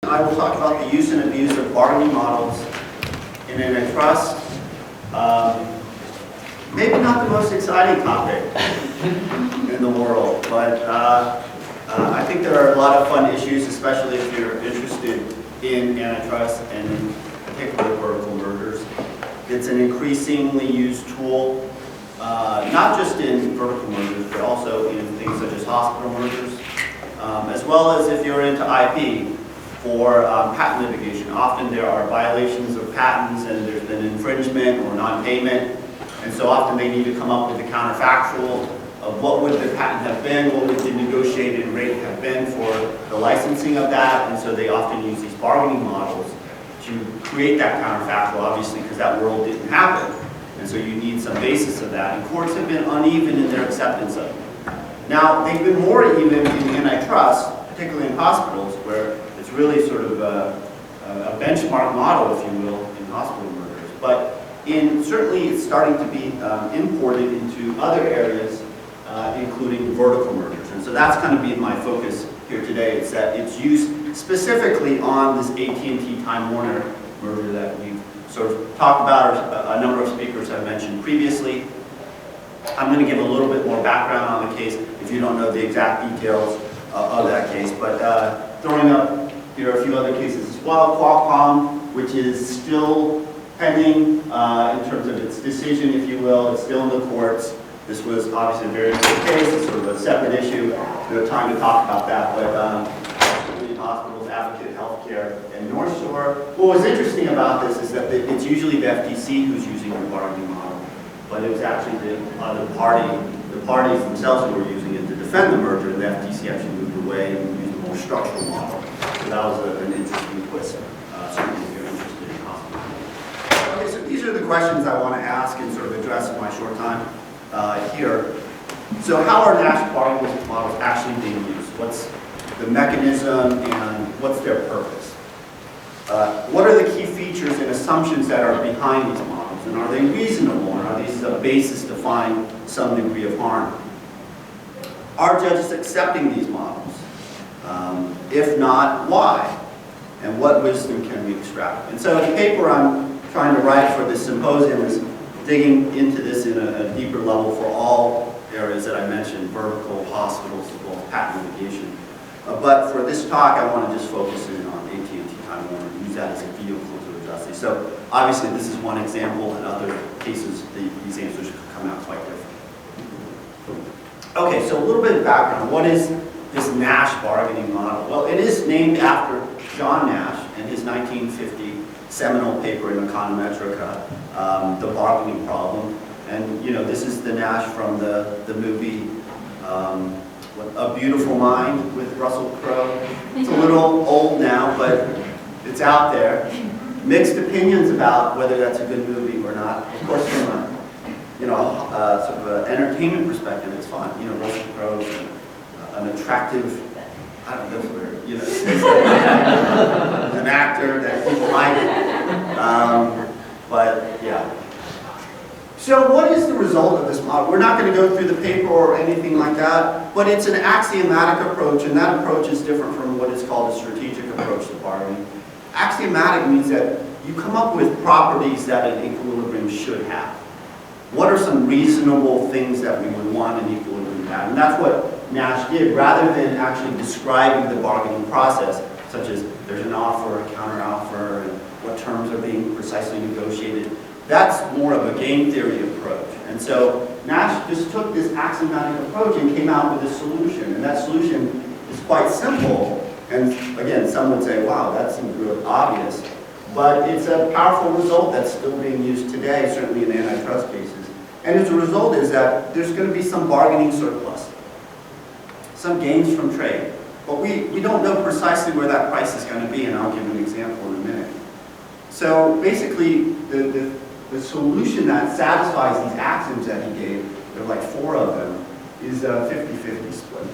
I will talk about the use and abuse of bargaining models in antitrust. Maybe not the most exciting topic in the world, but I think there are a lot of fun issues, especially if you're interested in antitrust and in particular vertical mergers. It's an increasingly used tool, not just in vertical mergers, but also in things such as hospital mergers, as well as if you're into IP for patent litigation. Often there are violations of patents and there's been infringement or non-payment, and so often they need to come up with a counterfactual of what would the patent have been, what would the negotiated rate have been for the licensing of that, and so they often use these bargaining models to create that counterfactual, obviously, because that world didn't happen, and so you need some basis of that, and courts have been uneven in their acceptance of it. Now, they've been more even in antitrust, particularly in hospitals, where it's really sort of a benchmark model, if you will, in hospital mergers. But certainly it's starting to be imported into other areas, including vertical mergers. And so that's kind of been my focus here today. It's that it's used specifically on this AT&T Time Warner merger that we've sort of talked about, or a number of speakers have mentioned previously. I'm going to give a little bit more background on the case if you don't know the exact details of that case. But throwing up here are a few other cases as well. Qualcomm, which is still pending in terms of its decision, if you will. It's still in the courts. This was obviously a very big case. It's sort of a separate issue. We don't have time to talk about that. But hospitals, Advocate Healthcare, and North Shore. What was interesting about this is that it's usually the FTC who's using the bargaining model, but it was actually the parties themselves who were using it to defend the merger, and the FTC actually moved away and used a more structural model. So that was an interesting twist, certainly if you're interested in hospitals. Okay, so these are the questions I want to ask and sort of address in my short time here. So how are Nash bargaining models actually being used? What's the mechanism and what's their purpose? What are the key features and assumptions that are behind these models? And are they reasonable? And are these a basis to find some degree of harm? Are judges accepting these models? If not, why? And what wisdom can we extract? And so the paper I'm trying to write for this symposium is digging into this in a deeper level for all areas that I mentioned, vertical, hospitals, as well as patent litigation. But for this talk, I want to just focus in on AT&T Time Warner and use that as a vehicle to address these. So obviously this is one example. In other cases, these answers could come out quite different. Okay, so a little bit of background. What is this Nash bargaining model? Well, it is named after John Nash and his 1950 seminal paper in Econometrica, The Bargaining Problem. And you know, this is the Nash from the movie A Beautiful Mind with Russell Crowe. It's a little old now, but it's out there. Mixed opinions about whether that's a good movie or not. Of course, from a sort of an entertainment perspective, it's fun. You know, Russell Crowe's an attractive, I don't know, an actor that people like. But yeah. So what is the result of this model? We're not going to go through the paper or anything like that, but it's an axiomatic approach, and that approach is different from what is called a strategic approach to bargaining. Axiomatic means that you come up with properties that an equilibrium should have. What are some reasonable things that we would want an equilibrium to have? And that's what Nash did. Rather than actually describing the bargaining process, such as there's an offer, a counteroffer, and what terms are being precisely negotiated, that's more of a game theory approach. And so Nash just took this axiomatic approach and came out with a solution. And that solution is quite simple. And again, some would say, wow, that seems real obvious. But it's a powerful result that's still being used today, certainly in antitrust cases. And its result is that there's going to be some bargaining surplus, some gains from trade. But we don't know precisely where that price is going to be, and I'll give an example in a minute. So basically, the solution that satisfies these axioms that he gave, there are like 4 of them, is a 50-50 split.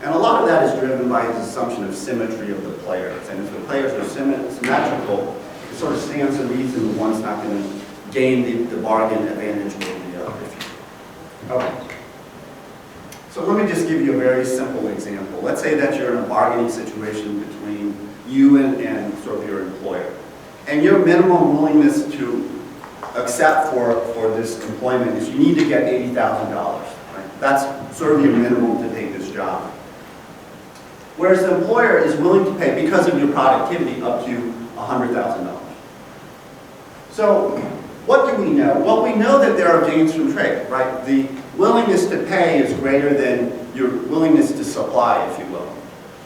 And a lot of that is driven by his assumption of symmetry of the players. And if the players are symmetrical, it sort of stands to reason the one's not going to gain the bargain advantage over the other. Okay. So let me just give you a very simple example. Let's say that you're in a bargaining situation between you and sort of your employer. And your minimum willingness to accept for this employment is you need to get $80,000. Right? That's sort of your minimum to take this job. Whereas the employer is willing to pay, because of your productivity, up to $100,000. So what do we know? Well, we know that there are gains from trade, right? The willingness to pay is greater than your willingness to supply, if you will.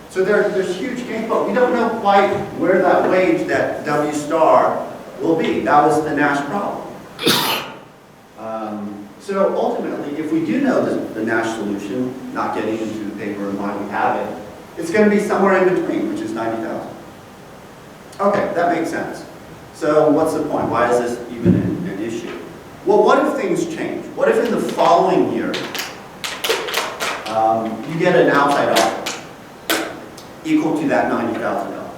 So there's huge gains, but we don't know quite where that wage, that W star, will be. That was the Nash problem. So ultimately, if we do know the Nash solution, not getting into the paper and why we have it, it's going to be somewhere in between, which is 90,000. Okay, that makes sense. So what's the point? Why is this even an issue? Well, what if things change? What if in the following year, you get an outside offer equal to that $90,000?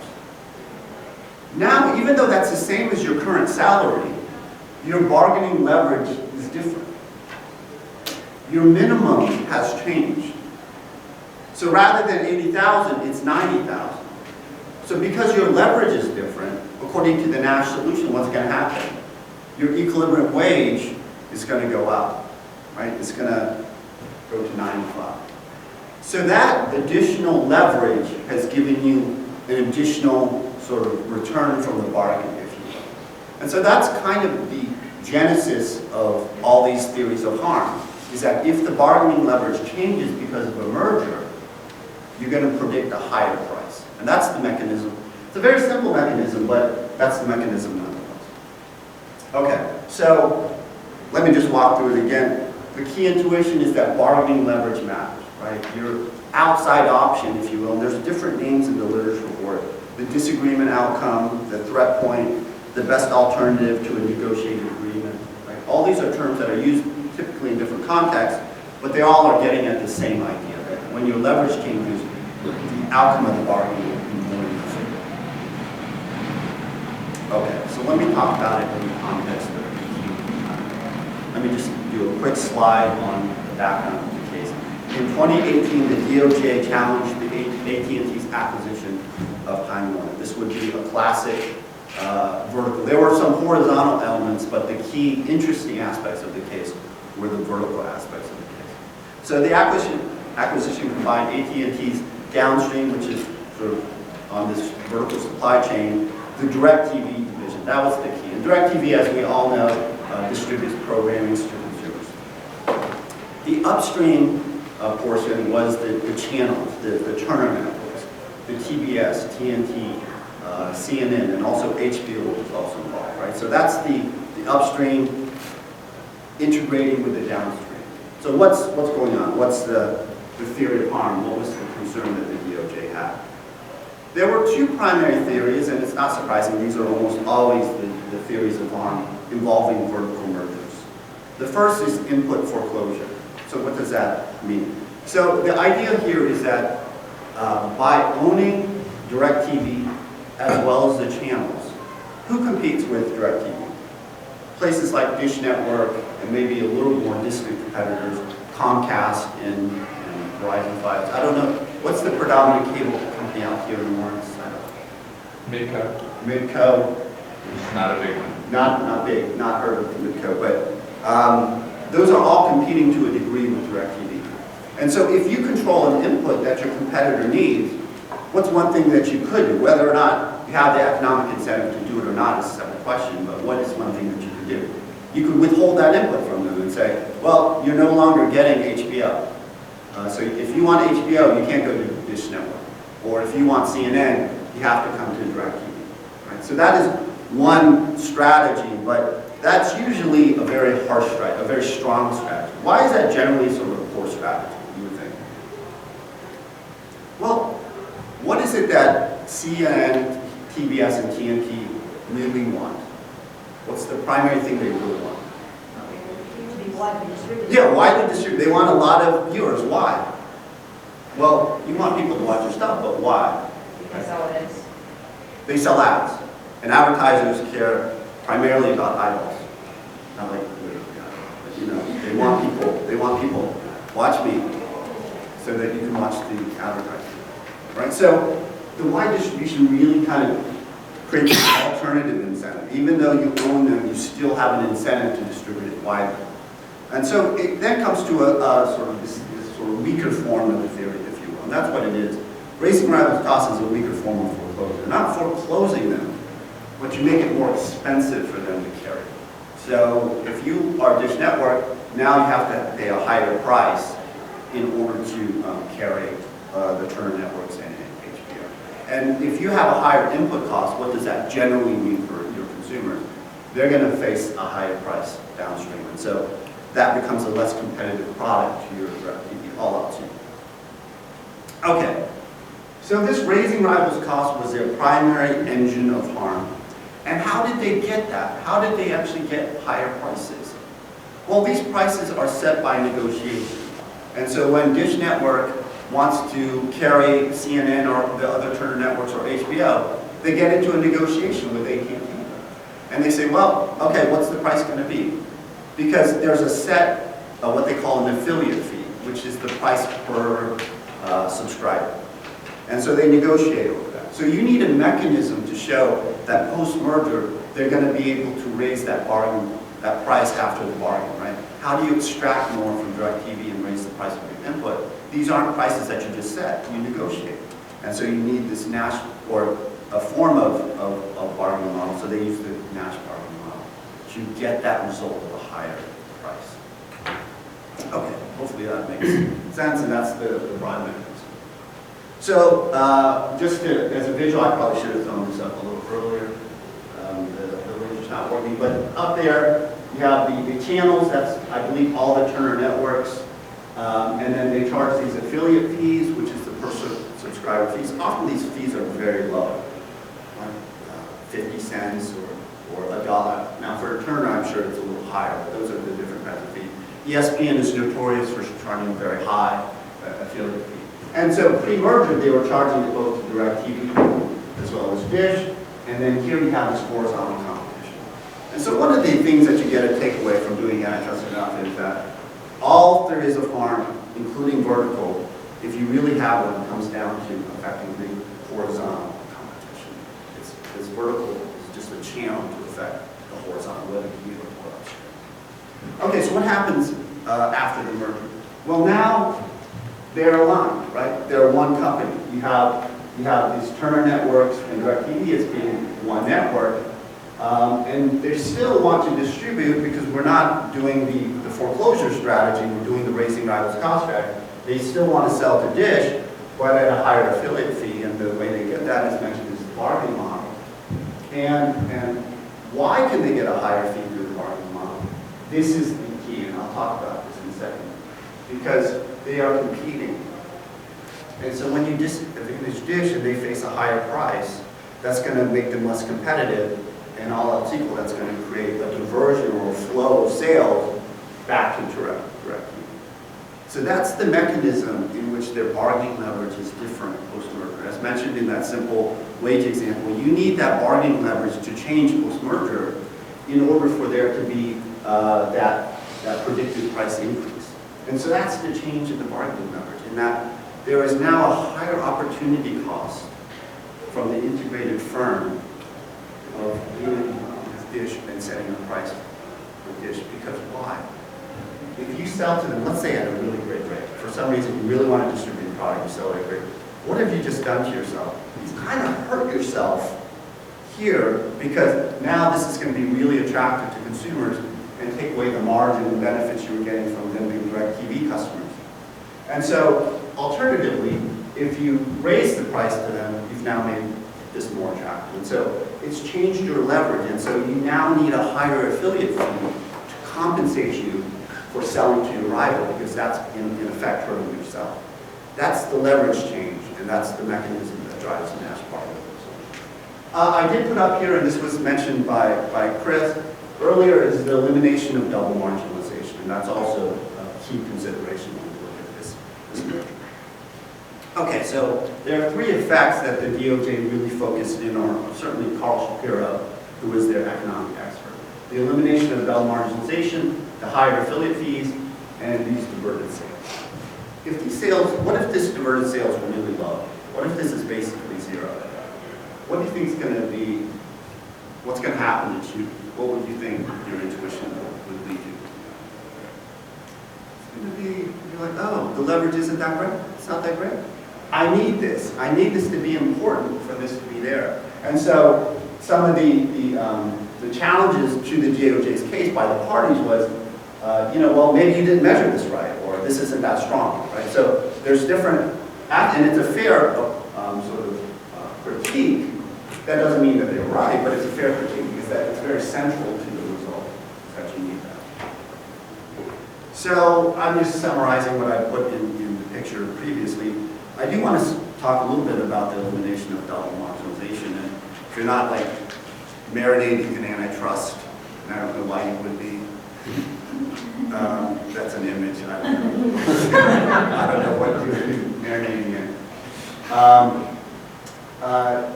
Now, even though that's the same as your current salary, your bargaining leverage is different. Your minimum has changed. So rather than 80,000, it's 90,000. So because your leverage is different, according to the Nash solution, what's going to happen? Your equilibrium wage is going to go up, right? It's going to go to 95. So that additional leverage has given you an additional sort of return from the bargain, if you will. And so that's kind of the genesis of all these theories of harm, is that if the bargaining leverage changes because of a merger, you're going to predict a higher price. And that's the mechanism. It's a very simple mechanism, but that's the mechanism nonetheless. Okay, so let me just walk through it again. The key intuition is that bargaining leverage matters, right? Your outside option, if you will, and there's different names in the literature for it. The disagreement outcome, the threat point, the best alternative to a negotiated agreement, right? All these are terms that are used typically in different contexts, but they all are getting at the same idea, right? When your leverage changes, the outcome of the bargaining will be more interesting. Okay, so let me talk about it in the context of the key. Let me just do a quick slide on the background of the case. In 2018, the DOJ challenged the AT&T's acquisition of Time Warner. This would be a classic vertical. There were some horizontal elements, but the key interesting aspects of the case were the vertical aspects of the case. So the acquisition combined AT&T's downstream, which is sort of on this vertical supply chain, the DirecTV division. That was the key. And DirecTV, as we all know, distributes programming to consumers. The upstream portion was the channels, the Turner networks, the TBS, TNT, CNN, and also HBO was also involved, right? So that's the upstream integrating with the downstream. So what's going on? What's the theory of harm? What was the concern that the DOJ had? There were two primary theories, and it's not surprising, these are almost always the theories of harm involving vertical mergers. The first is input foreclosure. So what does that mean? So the idea here is that by owning DirecTV as well as the channels, who competes with DirecTV? Places like Dish Network and maybe a little more distant competitors, Comcast and Verizon 5. I don't know, what's the predominant cable company out here in Lawrence? Midco. Midco. It's not a big one. Not big, not heard of Midco, but those are all competing to a degree with DirecTV. And so if you control an input that your competitor needs, what's one thing that you could do? Whether or not you have the economic incentive to do it or not is a separate question, but what is one thing that you could do? You could withhold that input from them and say, well, you're no longer getting HBO. So if you want HBO, you can't go to Dish Network. Or if you want CNN, you have to come to DirecTV. Right? So that is one strategy, but that's usually a very harsh strategy, a very strong strategy. Why is that generally sort of a poor strategy, you would think? Well, what is it that CNN, TBS, and TNT really want? What's the primary thing they really want? To be widely distributed. Yeah, widely distributed. They want a lot of viewers. Why? Well, you want people to watch your stuff, but why? Because all it is. They sell ads. And advertisers care primarily about eyeballs. Not like, but, you know, they want people, watch me so that you can watch the advertising. Right? So the wide distribution really kind of creates an alternative incentive. Even though you own them, you still have an incentive to distribute it widely. And so it then comes to a sort of this sort of weaker form of the theory, if you will. And that's what it is. Raising rivals costs is a weaker form of foreclosure. Not foreclosing them, but you make it more expensive for them to carry. So if you are Dish Network, now you have to pay a higher price in order to carry the Turner networks and HBO. And if you have a higher input cost, what does that generally mean for your consumers? They're going to face a higher price downstream. And so that becomes a less competitive product to your DirecTV, all else equal. Okay, so this raising rivals cost was their primary engine of harm. And how did they get that? How did they actually get higher prices? Well, these prices are set by negotiation. And so when Dish Network wants to carry CNN or the other Turner networks or HBO, they get into a negotiation with AT&T. And they say, well, okay, what's the price going to be? Because there's a set of what they call an affiliate fee, which is the price per subscriber. And so they negotiate over that. So you need a mechanism to show that post-merger, they're going to be able to raise that bargain, that price after the bargain, right? How do you extract more from DirecTV and raise the price of your input? These aren't prices that you just set, you negotiate. And so you need this Nash, or a form of bargaining model, so they use the Nash bargaining model to get that result of a higher price. Okay, hopefully that makes sense, and that's the broad mechanism. So just as a visual, I probably should have thrown this up a little earlier. The link is not working, but up there you have the channels. That's, I believe, all the Turner networks. And then they charge these affiliate fees, which is the per subscriber fees. Often these fees are very low, like 50 cents or $1. Now for Turner, I'm sure it's a little higher, but those are the different kinds of fees. ESPN is notorious for charging very high affiliate fees. And so pre-merger, they were charging it both to DirecTV as well as Dish, and then here you have this horizontal competition. And so one of the things that you get to take away from doing antitrust enough is that all theories of harm, including vertical, if you really have one, comes down to effectively horizontal competition. This vertical is just a channel to affect the horizontal, whether you or upstream. Okay, so what happens after the merger? Well, now they're aligned, right? They're one company. You have these Turner networks and DirecTV as being one network. And they still want to distribute, because we're not doing the foreclosure strategy, we're doing the raising rivals cost strategy. They still want to sell to Dish, but at a higher affiliate fee, and the way they get that, as mentioned, is the bargaining model. And why can they get a higher fee through the bargaining model? This is the key, and I'll talk about this in a second. Because they are competing. And so when you disadvantage Dish and they face a higher price, that's going to make them less competitive. And all else equal, that's going to create a diversion or a flow of sales back to DirecTV. So that's the mechanism in which their bargaining leverage is different post-merger. As mentioned in that simple wage example, you need that bargaining leverage to change post-merger in order for there to be that predicted price increase. And so that's the change in the bargaining leverage, in that there is now a higher opportunity cost from the integrated firm of dealing with Dish and setting a price for Dish. Because why? If you sell to them, let's say at a really great rate, for some reason you really want to distribute the product, you sell at a great rate, what have you just done to yourself? You've kind of hurt yourself here, because now this is going to be really attractive to consumers and take away the margin and benefits you were getting from them being DirecTV customers. And so, alternatively, if you raise the price to them, you've now made this more attractive. And so it's changed your leverage, and so you now need a higher affiliate fee to compensate you for selling to your rival, because that's in effect hurting yourself. That's the leverage change, and that's the mechanism that drives the Nash part of it. I did put up here, and this was mentioned by Chris earlier, is the elimination of double marginalization, and that's also a key consideration when we look at this merger. Okay, so there are three effects that the DOJ really focused in on, certainly Carl Shapiro, who was their economic expert. The elimination of double marginalization, the higher affiliate fees, and these diverted sales. If these sales, what if this diverted sales are really low? What if this is basically zero? think is going to be, what's going to happen that you, what would you think your intuition would lead you? It's going to be, you're like, oh, the leverage isn't that great. It's not that great. I need this. I need this to be important for this to be there. And so some of the challenges to the DOJ's case by the parties was, well, maybe you didn't measure this right, or this isn't that strong, right? So there's different, and it's a fair critique. That doesn't mean that they're right, but it's a fair critique because that it's very central to the result that you need that. So I'm just summarizing what I put in the picture previously. I do want to talk a little bit about the elimination of double marginalization. And if you're not like marinating in antitrust, and I don't know why you would be, that's an image. I don't know. I don't know what you would be marinating in.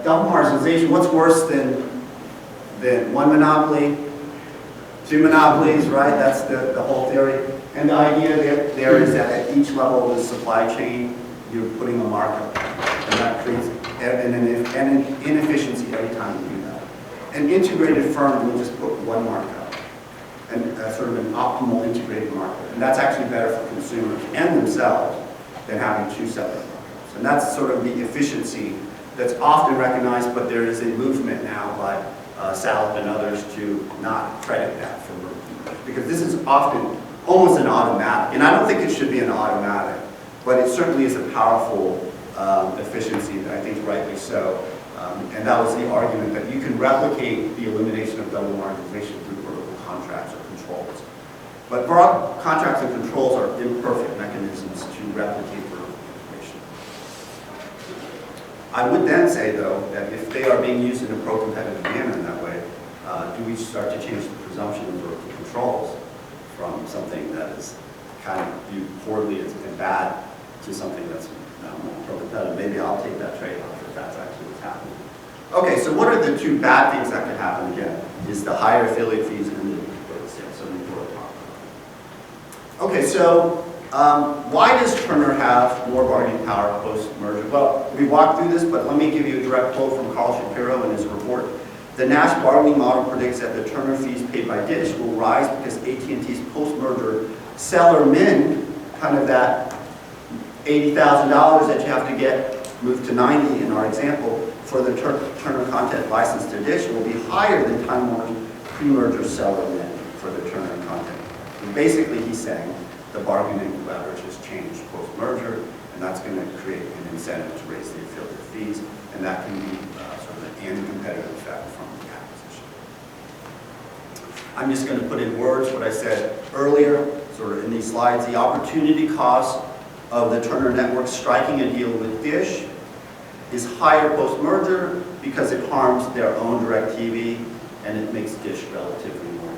Double marginalization, what's worse than one monopoly, two monopolies, right? That's the whole theory. And the idea there is that at each level of the supply chain, you're putting a markup. And that creates an inefficiency every time you do that. An integrated firm will just put one markup, and sort of an optimal integrated markup. And that's actually better for consumers and themselves than having two separate markups. And that's sort of the efficiency that's often recognized, but there is a movement now by Salop and others to not credit that for mergers. Because this is often almost an automatic. And I don't think it should be an automatic, but it certainly is a powerful efficiency, I think rightly so. And that was the argument that you can replicate the elimination of double marginalization through vertical contracts or controls. But contracts and controls are imperfect mechanisms to replicate vertical integration. I would then say, though, that if they are being used in a pro-competitive manner in that way, do we start to change the presumption of vertical controls from something that is kind of viewed poorly and bad to something that's more pro-competitive? Maybe I'll take that trade-off if that's actually what's happening. Okay, so what are the two bad things that could happen again? Is the higher affiliate fees and the sales. Okay, so why does Turner have more bargaining power post-merger? Well, we walked through this, but let me give you a direct quote from Carl Shapiro in his report. The Nash bargaining model predicts that the Turner fees paid by Dish will rise because AT&T's post-merger seller min, kind of that $80,000 that you have to get moved to $90 in our example, for the Turner content license to Dish will be higher than Time Warner's pre-merger seller min for the Turner content. And basically, he's saying the bargaining leverage has changed post-merger, and that's going to create an incentive to raise the affiliate fees, and that can be sort of an anti-competitive effect from the acquisition. I'm just going to put in words what I said earlier, sort of in these slides. The opportunity cost of the Turner network striking a deal with Dish is higher post-merger because it harms their own DirecTV and it makes Dish relatively more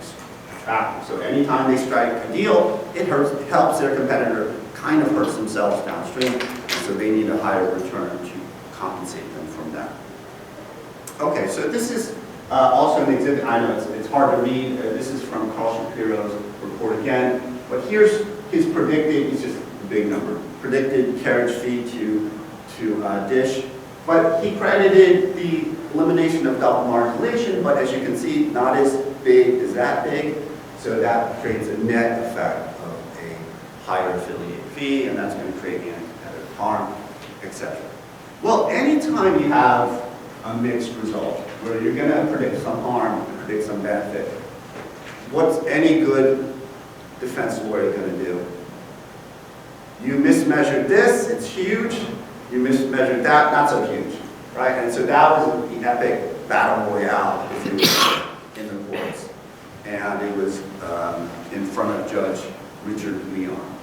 attractive. So anytime they strike a deal, it helps their competitor, kind of hurts themselves downstream, and so they need a higher return to compensate them from that. Okay, so this is also an exhibit. I know it's hard to read. This is from Carl Shapiro's report again, but here's his predicted, it's just a big number, predicted carriage fee to Dish. But he credited the elimination of double marginalization, but as you can see, not as big as that big. So that creates a net effect of a higher affiliate fee, and that's going to create anti-competitive harm, etc. Well, anytime you have a mixed result, where you're going to predict some harm and predict some benefit, what's any good defense lawyer going to do? You mismeasured this, it's huge. You mismeasured that, not so huge, right? And so that was the epic battle royale, if you will, in the courts. And it was in front of Judge Richard Leon.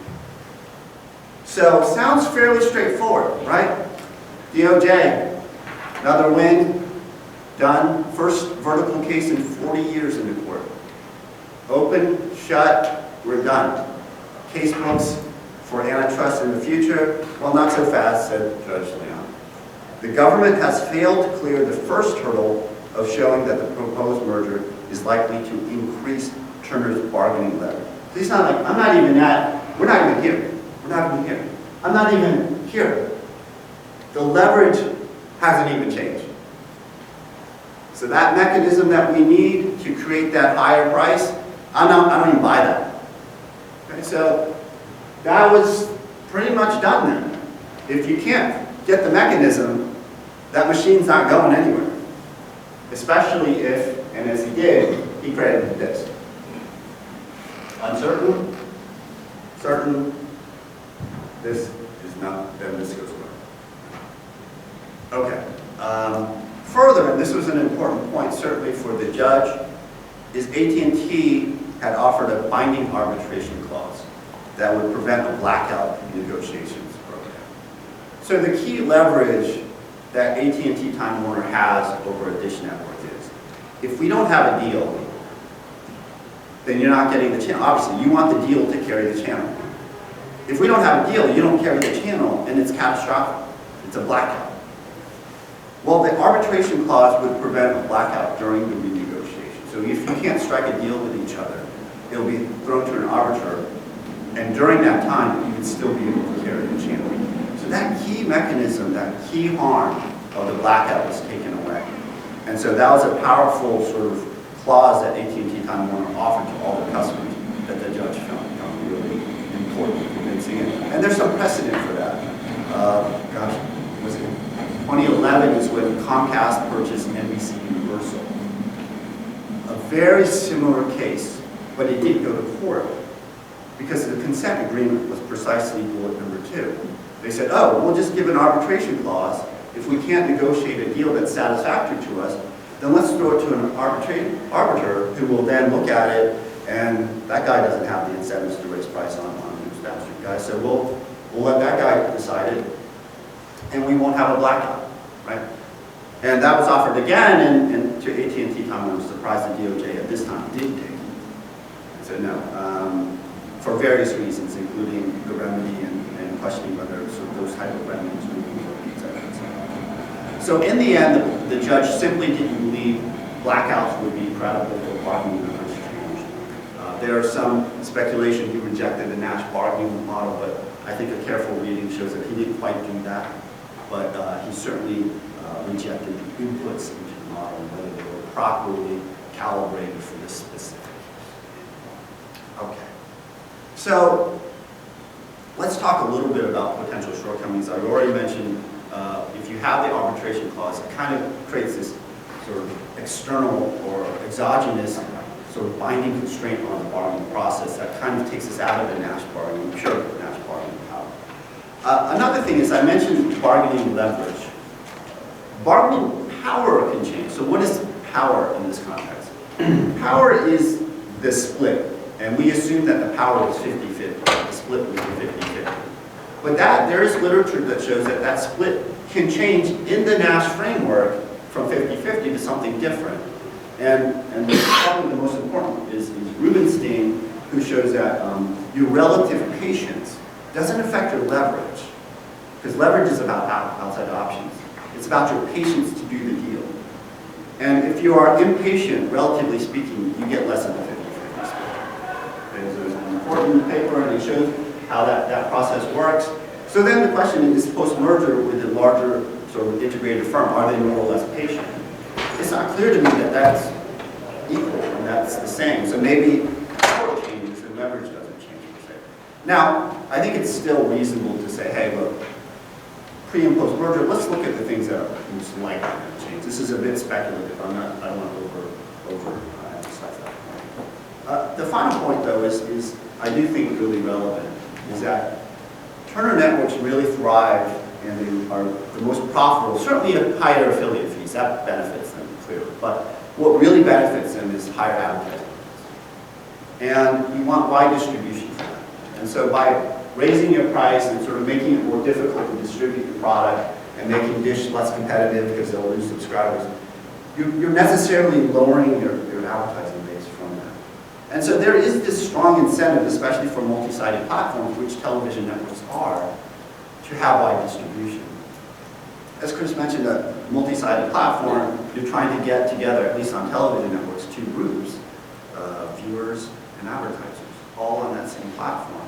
So sounds fairly straightforward, right? DOJ, another win, done. First vertical case in 40 years in the court. Open, shut, we're done. Case books for antitrust in the future? Well, not so fast, said Judge Leon. The government has failed to clear the first hurdle of showing that the proposed merger is likely to increase Turner's bargaining leverage. He's not like, I'm not even at, we're not even here. We're not even here. I'm not even here. The leverage hasn't even changed. So that mechanism that we need to create that higher price, I don't even buy that. Okay, so that was pretty much done then. If you can't get the mechanism, that machine's not going anywhere. Especially if, and as he did, he created this. Uncertain, certain, this is not, then this goes away. Okay. Further, and this was an important point certainly for the judge, is AT&T had offered a binding arbitration clause that would prevent a blackout negotiations program. So the key leverage that AT&T Time Warner has over a Dish Network is, if we don't have a deal, then you're not getting the channel. Obviously, you want the deal to carry the channel. If we don't have a deal, you don't carry the channel, and it's catastrophic. It's a blackout. Well, the arbitration clause would prevent a blackout during the renegotiation. So if you can't strike a deal with each other, it'll be thrown to an arbiter, and during that time, you would still be able to carry the channel. So that key mechanism, that key harm of the blackout was taken away. And so that was a powerful sort of clause that AT&T Time Warner offered to all the customers that the judge found really important, convincing. And there's some precedent for that. Was it 2011 is when Comcast purchased NBC Universal. A very similar case, but it didn't go to court because the consent agreement was precisely bullet number 2. They said, oh, we'll just give an arbitration clause. If we can't negotiate a deal that's satisfactory to us, then let's throw it to an arbiter who will then look at it, and that guy doesn't have the incentives to raise price on those downstream guys. So we'll let that guy decide it, and we won't have a blackout, right? And that was offered again, and to AT&T Time, I was surprised the DOJ at this time didn't take it. It said no, for various reasons, including the remedy and questioning whether sort of those type of remedies would be working, et cetera, et cetera. So in the end, the judge simply didn't believe blackouts would be credible for bargaining under exchange. There is some speculation he rejected the Nash bargaining model, but I think a careful reading shows that he didn't quite do that. But he certainly rejected the inputs into the model and whether they were properly calibrated for this specific case. Okay. So let's talk a little bit about potential shortcomings. I've already mentioned if you have the arbitration clause, it kind of creates this sort of external or exogenous sort of binding constraint on the bargaining process that kind of takes us out of the Nash bargaining, pure Nash bargaining power. Another thing is I mentioned bargaining leverage. Bargaining power can change. So what is power in this context? Power is the split. And we assume that the power was 50-50. The split would be 50-50. But there is literature that shows that that split can change in the Nash framework from 50-50 to something different. And probably the most important is Rubenstein, who shows that your relative patience doesn't affect your leverage. Because leverage is about outside options. It's about your patience to do the deal. And if you are impatient, relatively speaking, you get less than the 50-50 split. There's an important paper, and it shows how that process works. So then the question is, post-merger with a larger sort of integrated firm, are they more or less patient? It's not clear to me that that's equal and that's the same. So maybe power changes and leverage doesn't change per se. Now, I think it's still reasonable to say, hey, look, pre and post-merger, let's look at the things that are most likely to change. This is a bit speculative. I don't want to emphasize that. The final point, though, is I do think really relevant, is that Turner networks really thrive and they are the most profitable, certainly at higher affiliate fees. That benefits them, clearly. But what really benefits them is higher advertising. And you want wide distribution for that. And so by raising your price and sort of making it more difficult to distribute your product and making Dish less competitive because they'll lose subscribers, you're necessarily lowering your advertising base from that. And so there is this strong incentive, especially for multi-sided platforms, which television networks are, to have wide distribution. As Chris mentioned, a multi-sided platform, you're trying to get together, at least on television networks, two groups, viewers and advertisers, all on that same platform.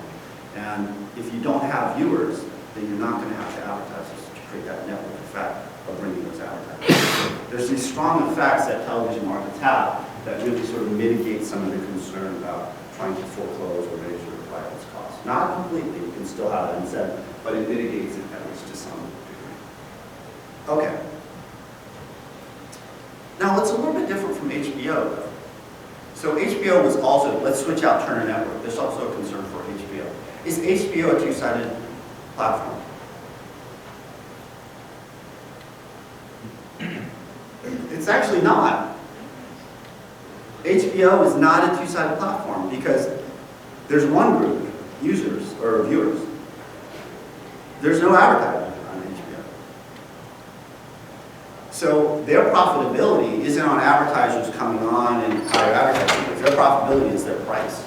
And if you don't have viewers, then you're not going to have the advertisers to create that network effect of bringing those advertisers. there's these strong effects that television markets have that really sort of mitigate some of the concern about trying to foreclose or raise your rival's costs. Not completely, you can still have an incentive, but it mitigates it at least to some degree. Okay. Now, it's a little bit different from HBO, though. So HBO was also, let's switch out Turner Network. There's also a concern for HBO. Is HBO a two-sided platform? It's actually not. HBO is not a two-sided platform because there's one group, users or viewers. There's no advertising on HBO. So their profitability isn't on advertisers coming on and higher advertising. Their profitability is their price.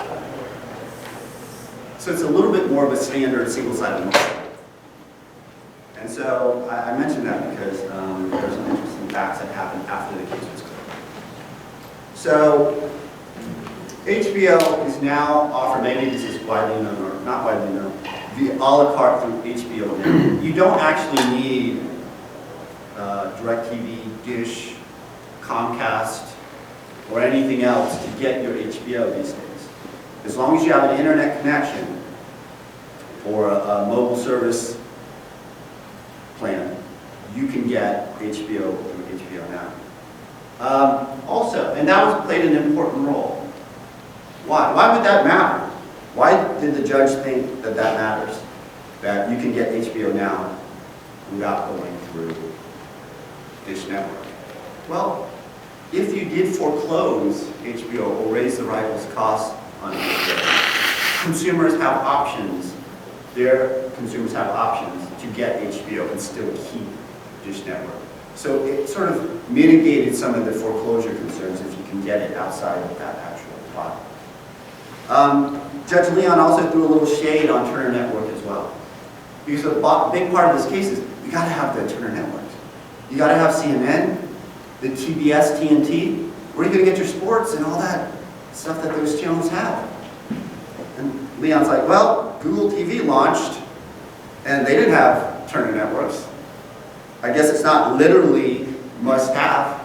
So it's a little bit more of a standard single-sided market. And so I mentioned that because there's some interesting facts that happened after the case was closed. So HBO is now offered, maybe this is widely known or not widely known, the a la carte through HBO Now. You don't actually need DirecTV, Dish, Comcast, or anything else to get your HBO these days. As long as you have an internet connection or a mobile service plan, you can get HBO through HBO Now. Also, and that was played an important role. Why? Why would that matter? Why did the judge think that that matters? That you can get HBO Now without going through Dish Network? Well, if you did foreclose HBO or raise the rival's costs on HBO, consumers have options. Their consumers have options to get HBO and still keep Dish Network. So it sort of mitigated some of the foreclosure concerns if you can get it outside of that actual product. Judge Leon also threw a little shade on Turner Network as well. Because a big part of this case is you got to have the Turner Network. You got to have CNN, the TBS, TNT. Where are you going to get your sports and all that stuff that those channels have? And Leon's like, well, Google TV launched, and they didn't have Turner Networks. I guess it's not literally must-have.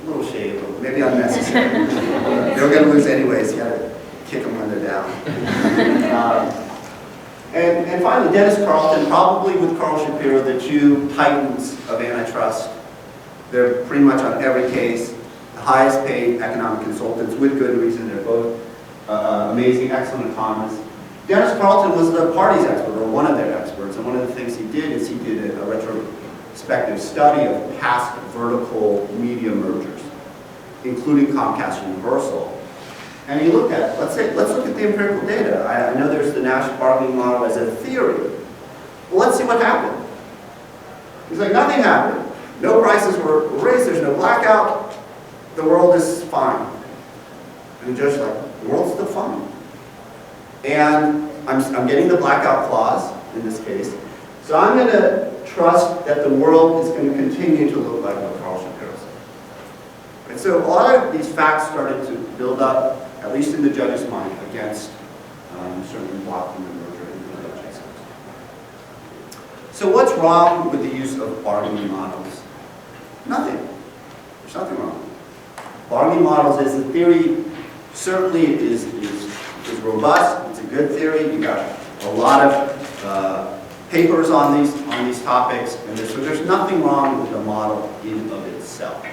A little shade, maybe unnecessary. They were going to lose anyways. You got to kick them when they're down. And finally, Dennis Carlton, probably with Carl Shapiro, the two titans of antitrust. They're pretty much on every case, the highest paid economic consultants with good reason. They're both amazing, excellent economists. Dennis Carlton was the party's expert, or one of their experts, and one of the things he did is he did a retrospective study of past vertical media mergers, including Comcast Universal. And he looked at, let's look at the empirical data. I know there's the Nash bargaining model as a theory. Well, let's see what happened. He's like, nothing happened. No prices were raised, there's no blackout. The world is fine. And the judge's like, the world's still fine. And I'm getting the blackout clause in this case. So I'm going to trust that the world is going to continue to look like what Carl Shapiro said. And so a lot of these facts started to build up, at least in the judge's mind, against certainly blocking the merger in the judge's. So what's wrong with the use of bargaining models? Nothing. There's nothing wrong. Bargaining models as a theory certainly is robust. It's a good theory. You got a lot of papers on these topics, and so there's nothing wrong with the model in and of itself.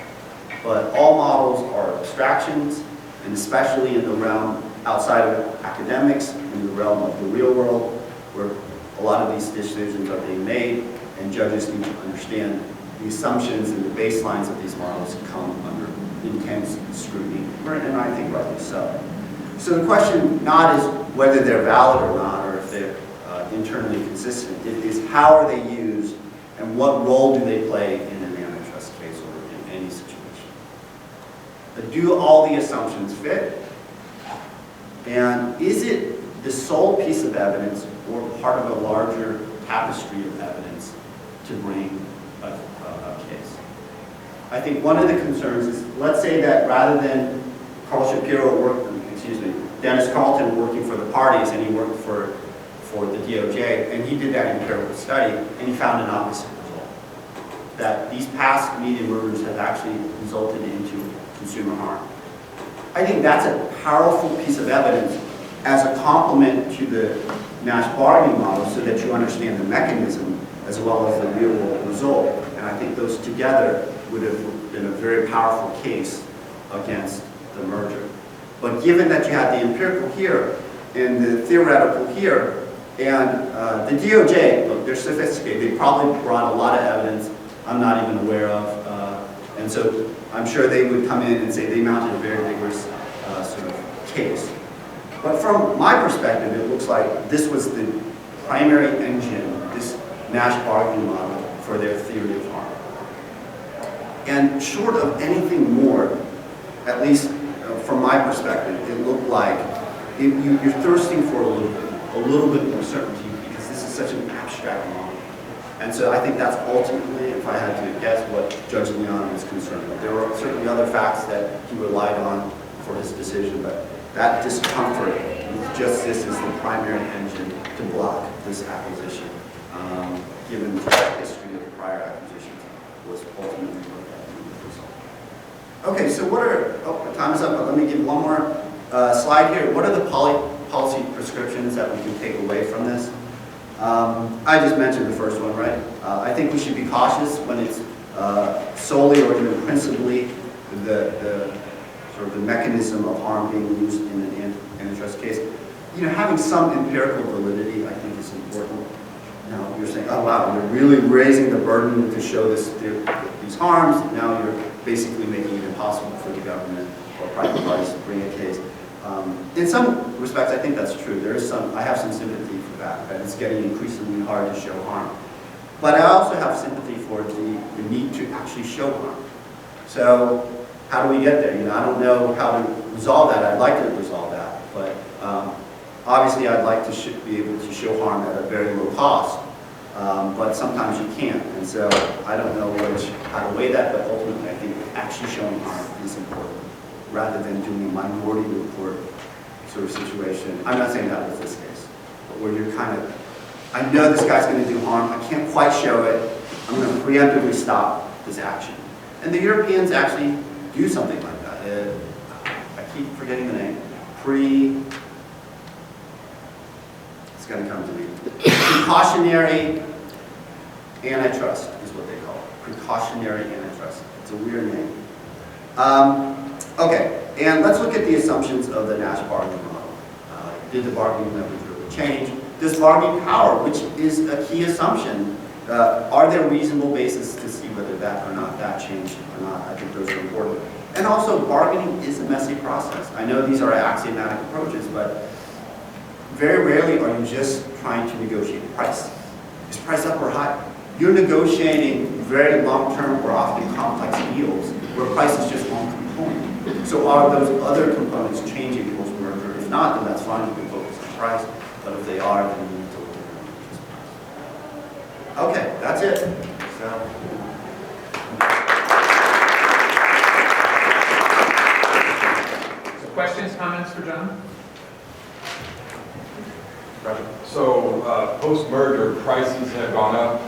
But all models are abstractions, and especially in the realm outside of academics, in the realm of the real world, where a lot of these decisions are being made, and judges need to understand the assumptions and the baselines of these models come under intense scrutiny, and I think rightly so. So the question not is whether they're valid or not, or if they're internally consistent, it is how are they used, and what role do they play in an antitrust case or in any situation. But do all the assumptions fit? And is it the sole piece of evidence or part of a larger tapestry of evidence to bring a case? I think one of the concerns is, let's say that rather than Dennis Carlton working for the parties, and he worked for the DOJ, and he did that empirical study, and he found an opposite result. that these past media mergers have actually resulted into consumer harm. I think that's a powerful piece of evidence as a complement to the Nash bargaining model so that you understand the mechanism as well as the real world result. And I think those together would have been a very powerful case against the merger. But given that you had the empirical here and the theoretical here, and the DOJ, look, they're sophisticated. They probably brought a lot of evidence I'm not even aware of. And so I'm sure they would come in and say they mounted a very vigorous sort of case. But from my perspective, it looks like this was the primary engine, this Nash bargaining model for their theory of harm. And short of anything more, at least from my perspective, it looked like you're thirsting for a little bit more certainty because this is such an abstract model. And so I think that's ultimately, if I had to guess, what Judge Leon was concerned with. There were certainly other facts that he relied on for his decision, but that discomfort with just this as the primary engine to block this acquisition, given the history of the prior acquisitions, was ultimately what that result. Okay, so what are, my time is up, but let me give one more slide here. What are the policy prescriptions that we can take away from this? I just mentioned the first one, right? I think we should be cautious when it's solely or even principally the sort of the mechanism of harm being used in an antitrust case. You know, having some empirical validity, I think, is important. Now, you're saying, oh wow, you're really raising the burden to show these harms. Now you're basically making it impossible for the government or private parties to bring a case. In some respects, I think that's true. I have some sympathy for that it's getting increasingly hard to show harm. But I also have sympathy for the need to actually show harm. So how do we get there? You know, I don't know how to resolve that. I'd like to resolve that, but obviously I'd like to be able to show harm at a very low cost. But sometimes you can't, and so I don't know how to weigh that. But ultimately, I think actually showing harm is important, rather than doing a minority report sort of situation. I'm not saying that was this case, but where you're kind of, I know this guy's going to do harm, I can't quite show it, I'm going to preemptively stop this action. And the Europeans actually do something like that. I keep forgetting the name. It's going to come to me. Precautionary antitrust is what they call it. Precautionary antitrust. It's a weird name. Okay, and let's look at the assumptions of the Nash bargaining model. Did the bargaining leverage really change? Does bargaining power, which is a key assumption, are there reasonable basis to see whether that or not that changed or not? I think those are important. And also, bargaining is a messy process. I know these are axiomatic approaches, but very rarely are you just trying to negotiate price. Is price up or high? You're negotiating very long-term or often complex deals where price is just one component. So are those other components changing post-merger? If not, then that's fine, you can focus on price. But if they are, then you need to look at them. Okay, that's it. So. Questions, comments for John? So post-merger, prices have gone up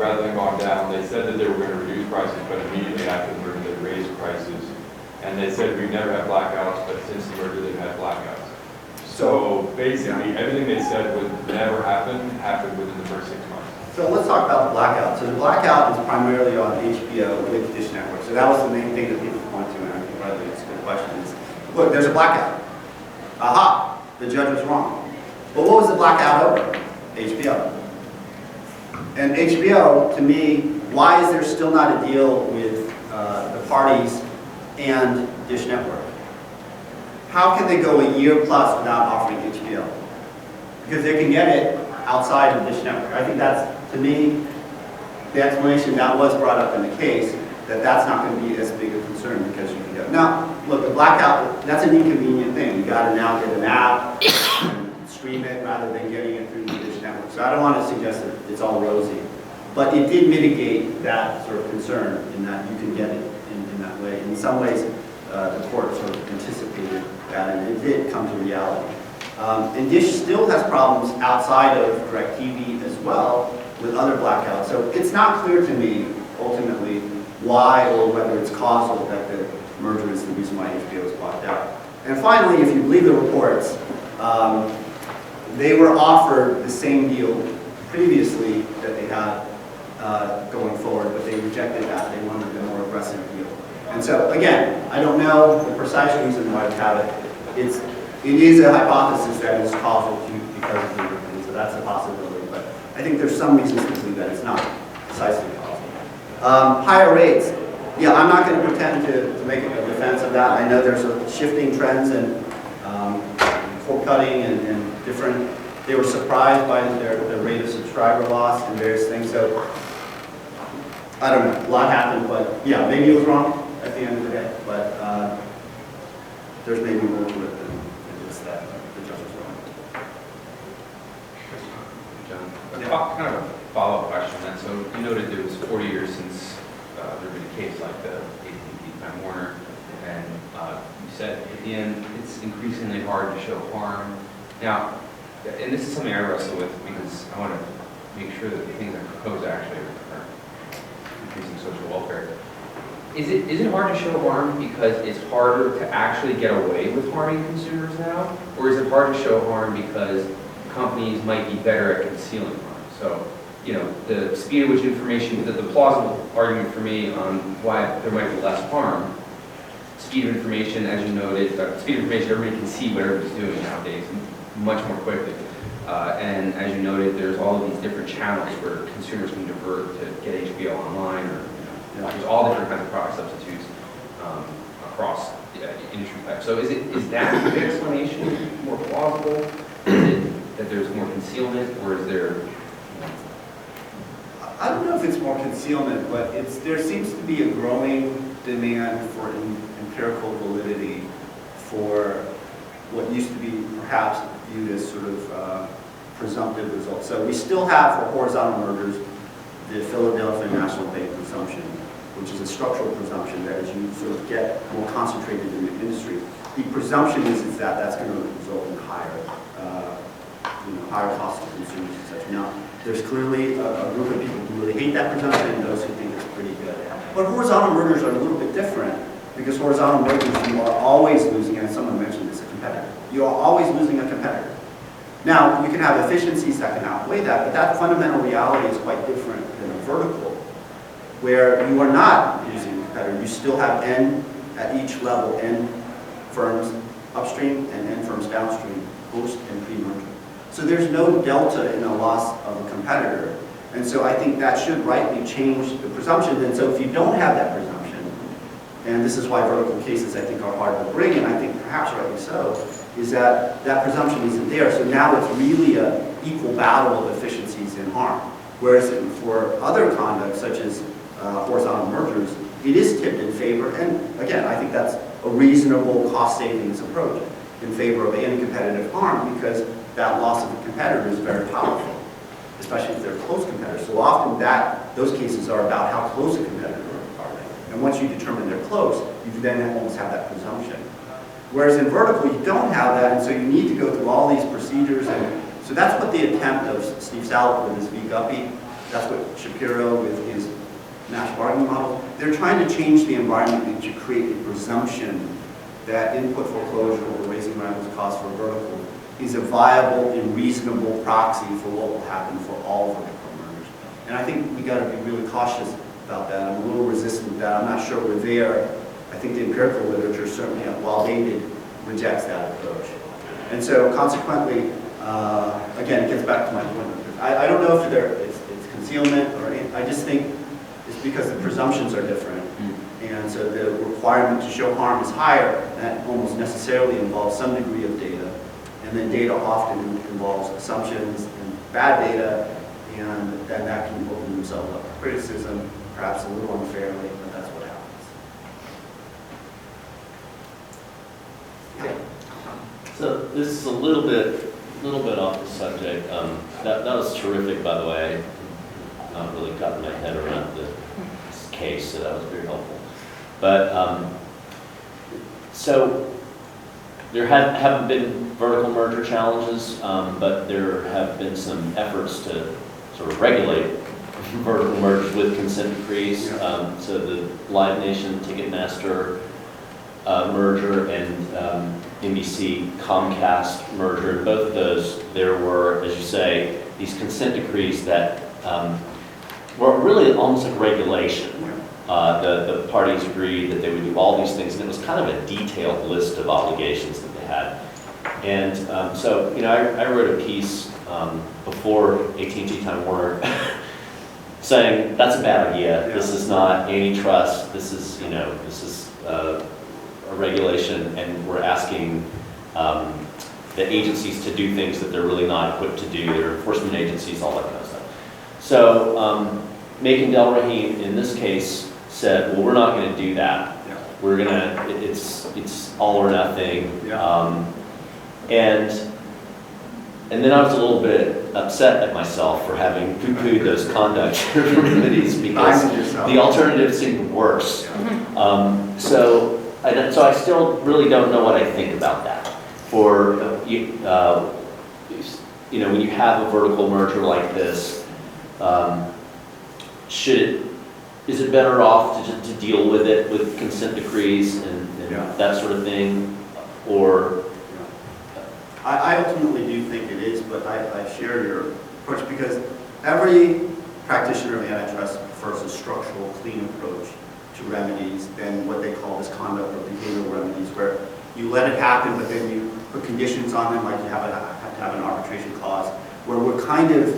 rather than gone down. They said that they were going to reduce prices, but immediately after the merger, they raised prices. And they said we've never had blackouts, but since the merger, they've had blackouts. So basically, everything they said would never happen happened within the first 6 months. So let's talk about the blackout. So the blackout is primarily on HBO with Dish Network. So that was the main thing that people point to, and I think probably it's a good question is, look, there's a blackout. Aha, the judge was wrong. But what was the blackout over? HBO. And HBO, to me, why is there still not a deal with the parties and Dish Network? How can they go a year plus without offering HBO? Because they can get it outside of Dish Network. I think that's, to me, the explanation that was brought up in the case, that's not going to be as big a concern because you can get it. Now, look, the blackout, that's an inconvenient thing. You got to now get an app, and stream it rather than getting it through the Dish Network. So I don't want to suggest that it's all rosy. But it did mitigate that sort of concern in that you can get it in that way. In some ways, the court sort of anticipated that, and it did come to reality. And Dish still has problems outside of DirecTV as well with other blackouts. So it's not clear to me, why or whether it's causal that the merger is the reason why HBO was bought out. And finally, if you believe the reports, they were offered the same deal previously that they had going forward, but they rejected that. They wanted a more aggressive deal. And so, again, I don't know the precise reason why we have it. It is a hypothesis that it's causal because of the and so that's a possibility. But I think there's some reasons to believe that it's not precisely causal. Higher rates. Yeah, I'm not going to pretend to make a defense of that. I know there's shifting trends and cord cutting and different. They were surprised by the rate of subscriber loss and various things. So I don't know. A lot happened, but yeah, maybe it was wrong at the end of the day. But there's maybe more to it than just that the judge was wrong. John, kind of a follow-up question then. So you noted it was 40 years since there been a case like the AT&T Time Warner, and you said at the end it's increasingly hard to show harm. Now, and this is something I wrestle with because I want to make sure that the things I propose actually are increasing social welfare. Is it hard to show harm because it's harder to actually get away with harming consumers now? Or is it hard to show harm because companies might be better at concealing harm? So, you know, the speed at which information, the plausible argument for me on why there might be less harm, speed of information, as you noted, speed of information, everybody can see what everybody's doing nowadays much more quickly. And as you noted, there's all of these different channels where consumers can divert to get HBO online, or there's all different kinds of product substitutes across industry types. So is that a good explanation more plausible? Is it that there's more concealment, or is there? I don't know if it's more concealment, but there seems to be a growing demand for empirical validity for what used to be perhaps viewed as sort of presumptive results. So we still have, for horizontal mergers, the Philadelphia National Bank presumption, which is a structural presumption that as you sort of get more concentrated in the industry, the presumption is that that's going to result in higher costs to consumers and such. Now, there's clearly a group of people who really hate that presumption and those who think it's pretty good. But horizontal mergers are a little bit different because horizontal mergers, you are always losing, and someone mentioned this, a competitor. You are always losing a competitor. Now, you can have efficiencies that can outweigh that, but that fundamental reality is quite different than a vertical, where you are not losing a competitor. You still have N at each level, N firms upstream and N firms downstream, post and pre-merger. So there's no delta in the loss of a competitor. And so I think that should rightly change the presumption. And so if you don't have that presumption, and this is why vertical cases I think are hard to bring, and I think perhaps rightly so, is that that presumption isn't there. So now it's really an equal battle of efficiencies and harm. Whereas for other conduct, such as horizontal mergers, it is tipped in favor. And again, I think that's a reasonable cost savings approach in favor of anti-competitive harm, because that loss of a competitor is very powerful, especially if they're close competitors. So often those cases are about how close a competitor are they. And once you determine they're close, you then almost have that presumption. Whereas in vertical, you don't have that, and so you need to go through all these procedures. And so that's what the attempt of Steve Salop with his V. Guppy, that's what Shapiro with his Nash bargaining model. They're trying to change the environment to create a presumption that input foreclosure or raising rentals costs for vertical is a viable and reasonable proxy for what will happen for all vertical mergers. And I think we got to be really cautious about that. I'm a little resistant to that. I'm not sure we're there. I think the empirical literature certainly, while dated, rejects that approach. And so consequently, again, it gets back to my point. I don't know if it's concealment or anything. I just think it's because the presumptions are different. And so the requirement to show harm is higher, and that almost necessarily involves some degree of data. And then data often involves assumptions and bad data, and then that can open themselves up to criticism, perhaps a little unfairly, but that's what happens. Yeah. So this is a little bit off the subject. That was terrific, by the way. I've not really gotten my head around this case, so that was very helpful. But so there haven't been vertical merger challenges, but there have been some efforts to sort of regulate vertical mergers with consent decrees. Yeah. So the Live Nation Ticketmaster merger and NBC Comcast merger. In both of those, there were, as you say, these consent decrees that were really almost like regulation. The parties agreed that they would do all these things, and it was kind of a detailed list of obligations that they had. And so, you know, I wrote a piece before AT&T Time Warner saying that's a bad idea. Yeah. This is not antitrust. This is, you know, this is a regulation, and we're asking the agencies to do things that they're really not equipped to do. They're enforcement agencies, all that kind of stuff. So, Making Del Rahim in this case said, well, we're not going to do that. Yeah. We're going to, it's all or nothing. Yeah. And then I was a little bit upset at myself for having poo-pooed those conduct remedies because Blinded yourself. the alternative seemed worse. Yeah. So I still really don't know what I think about that. For you know, when you have a vertical merger like this, is it better off to deal with it with consent decrees and Yeah. that sort of thing, or? I ultimately do think it is, but I share your approach because every practitioner of antitrust prefers a structural, clean approach to remedies than what they call misconduct or behavioral remedies, where you let it happen, but then you put conditions on them, like you have to have an arbitration clause, where we're kind of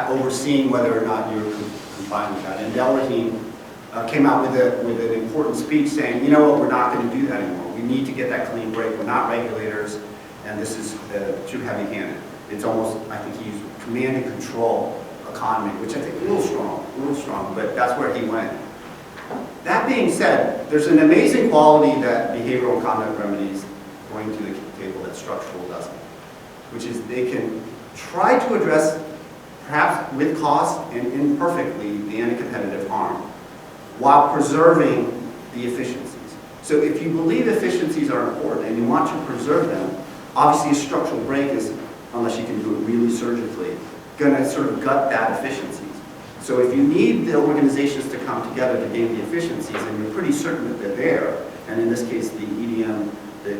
overseeing whether or not you're complying with that. And Del Rahim came out with an important speech saying, you know what, we're not going to do that anymore. We need to get that clean break. We're not regulators. And this is too heavy-handed. It's almost, I think he used command and control economy, which I think is a little strong, but that's where he went. That being said, there's an amazing quality that behavioral conduct remedies bring to the table that structural doesn't, which is they can try to address, perhaps with cost and imperfectly, the anti-competitive harm, while preserving the efficiencies. So if you believe efficiencies are important and you want to preserve them, obviously, a structural break is, unless you can do it really surgically, going to sort of gut that efficiencies. So if you need the organizations to come together to gain the efficiencies, and you're pretty certain that they're there, and in this case, the EDM, the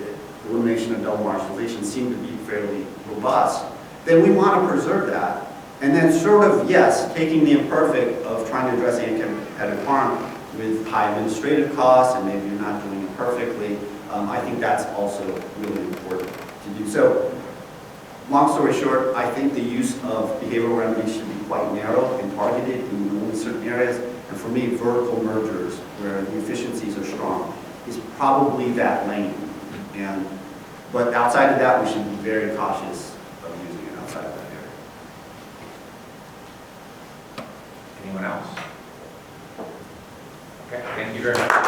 elimination of double marginalization, seem to be fairly robust, then we want to preserve that. And then sort of, yes, taking the imperfect of trying to address anti-competitive harm with high administrative costs, and maybe you're not doing it perfectly, I think that's also really important to do. So, long story short, I think the use of behavioral remedies should be quite narrow and targeted in only certain areas. And for me, vertical mergers, where the efficiencies are strong, is probably that lane. But outside of that, we should be very cautious of using it outside of that area. Anyone else? Okay, thank you very much.